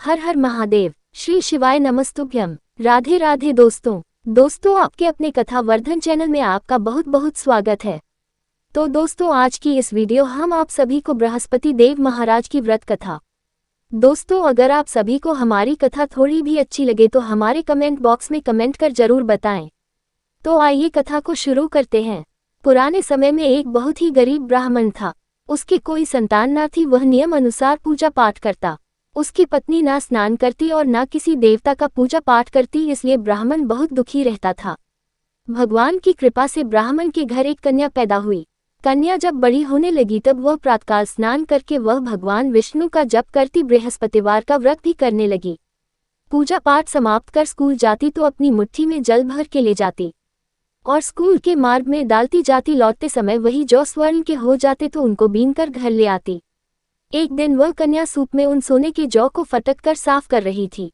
हर हर महादेव। श्री शिवाय नमस्तुभ्यम। राधे राधे दोस्तों आपके अपने कथा वर्धन चैनल में आपका बहुत बहुत स्वागत है। तो दोस्तों आज की इस वीडियो हम आप सभी को बृहस्पति देव महाराज की व्रत कथा। दोस्तों अगर आप सभी को हमारी कथा थोड़ी भी अच्छी लगे तो हमारे कमेंट बॉक्स में कमेंट कर जरूर बताएं। तो आइए कथा को शुरू करते हैं। पुराने समय में एक बहुत ही गरीब ब्राह्मण था। उसकी कोई संतान न थी। वह नियम अनुसार पूजा पाठ करता। उसकी पत्नी ना स्नान करती और ना किसी देवता का पूजा पाठ करती, इसलिए ब्राह्मण बहुत दुखी रहता था। भगवान की कृपा से ब्राह्मण के घर एक कन्या पैदा हुई। कन्या जब बड़ी होने लगी तब वह प्रातःकाल स्नान करके वह भगवान विष्णु का जप करती, बृहस्पतिवार का व्रत भी करने लगी। पूजा पाठ समाप्त कर स्कूल जाती तो अपनी मुट्ठी में जल भर के ले जाती और स्कूल के मार्ग में डालती जाती। लौटते समय वही जौ स्वर्ण के हो जाते तो उनको बीन कर घर ले आती। एक दिन वह कन्या सूप में उन सोने के जौ को फटक कर साफ कर रही थी।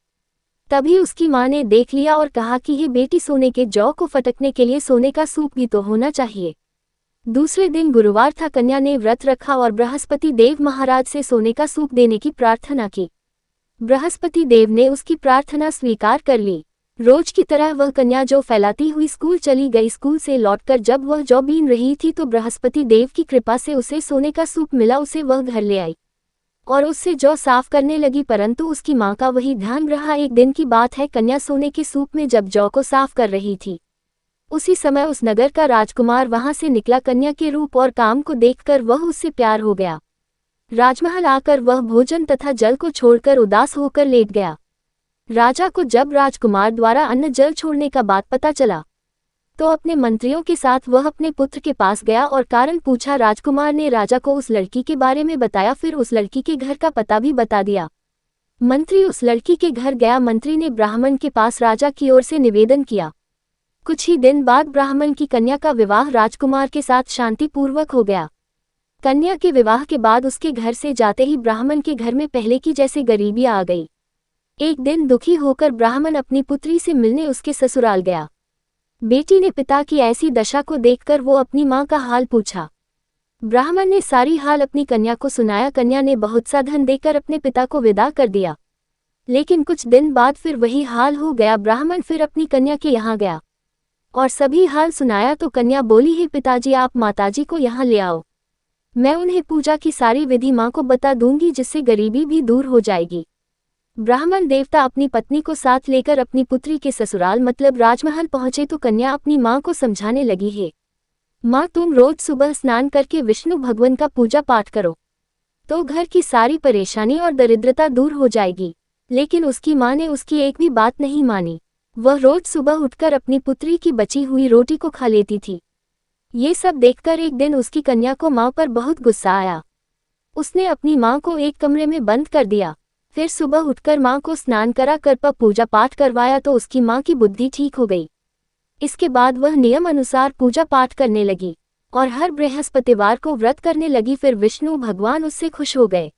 तभी उसकी माँ ने देख लिया और कहा कि ये बेटी, सोने के जौ को फटकने के लिए सोने का सूप भी तो होना चाहिए। दूसरे दिन गुरुवार था। कन्या ने व्रत रखा और बृहस्पति देव महाराज से सोने का सूप देने की प्रार्थना की। बृहस्पति देव ने उसकी प्रार्थना स्वीकार कर ली। रोज की तरह वह कन्या जौ फैलाती हुई स्कूल चली गई। स्कूल से लौटकर जब वह जौ बीन रही थी तो बृहस्पति देव की कृपा से उसे सोने का सूप मिला। उसे वह घर ले आई और उससे जौ साफ करने लगी, परंतु उसकी माँ का वही ध्यान रहा। एक दिन की बात है, कन्या सोने के सूप में जब जौ को साफ कर रही थी, उसी समय उस नगर का राजकुमार वहां से निकला। कन्या के रूप और काम को देखकर वह उससे प्यार हो गया। राजमहल आकर वह भोजन तथा जल को छोड़कर उदास होकर लेट गया। राजा को जब राजकुमार द्वारा अन्न जल छोड़ने का बात पता चला तो अपने मंत्रियों के साथ वह अपने पुत्र के पास गया और कारण पूछा। राजकुमार ने राजा को उस लड़की के बारे में बताया, फिर उस लड़की के घर का पता भी बता दिया। मंत्री उस लड़की के घर गया। मंत्री ने ब्राह्मण के पास राजा की ओर से निवेदन किया। कुछ ही दिन बाद ब्राह्मण की कन्या का विवाह राजकुमार के साथ शांतिपूर्वक हो गया। कन्या के विवाह के बाद उसके घर से जाते ही ब्राह्मण के घर में पहले की जैसे गरीबी आ गई। एक दिन दुखी होकर ब्राह्मण अपनी पुत्री से मिलने उसके ससुराल गया। बेटी ने पिता की ऐसी दशा को देखकर वो अपनी माँ का हाल पूछा। ब्राह्मण ने सारी हाल अपनी कन्या को सुनाया। कन्या ने बहुत सा धन देकर अपने पिता को विदा कर दिया, लेकिन कुछ दिन बाद फिर वही हाल हो गया। ब्राह्मण फिर अपनी कन्या के यहाँ गया और सभी हाल सुनाया तो कन्या बोली, हे पिताजी, आप माताजी को यहाँ ले आओ। मैं उन्हें पूजा की सारी विधि माँ को बता दूंगी, जिससे गरीबी भी दूर हो जाएगी। ब्राह्मण देवता अपनी पत्नी को साथ लेकर अपनी पुत्री के ससुराल मतलब राजमहल पहुंचे तो कन्या अपनी माँ को समझाने लगी, है माँ, तुम रोज सुबह स्नान करके विष्णु भगवान का पूजा पाठ करो तो घर की सारी परेशानी और दरिद्रता दूर हो जाएगी। लेकिन उसकी माँ ने उसकी एक भी बात नहीं मानी। वह रोज सुबह उठकर अपनी पुत्री की बची हुई रोटी को खा लेती थी। ये सब देखकर एक दिन उसकी कन्या को माँ पर बहुत गुस्सा आया। उसने अपनी माँ को एक कमरे में बंद कर दिया। फिर सुबह उठकर माँ को स्नान करा कर पूजा पाठ करवाया तो उसकी माँ की बुद्धि ठीक हो गई। इसके बाद वह नियम अनुसार पूजा पाठ करने लगी और हर बृहस्पतिवार को व्रत करने लगी। फिर विष्णु भगवान उससे खुश हो गए।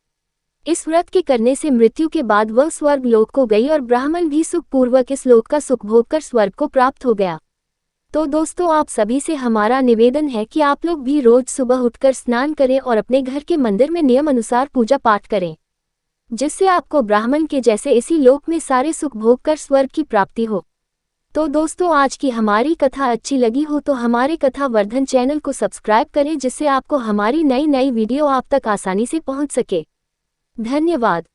इस व्रत के करने से मृत्यु के बाद वह स्वर्ग लोक को गई और ब्राह्मण भी सुखपूर्वक इस लोक का सुख भोग कर स्वर्ग को प्राप्त हो गया। तो दोस्तों आप सभी से हमारा निवेदन है कि आप लोग भी रोज सुबह उठकर स्नान करें और अपने घर के मंदिर में नियम अनुसार पूजा पाठ करें, जिससे आपको ब्राह्मण के जैसे इसी लोक में सारे सुख भोग कर स्वर्ग की प्राप्ति हो। तो दोस्तों आज की हमारी कथा अच्छी लगी हो तो हमारे कथा वर्धन चैनल को सब्सक्राइब करें, जिससे आपको हमारी नई वीडियो आप तक आसानी से पहुंच सके। धन्यवाद।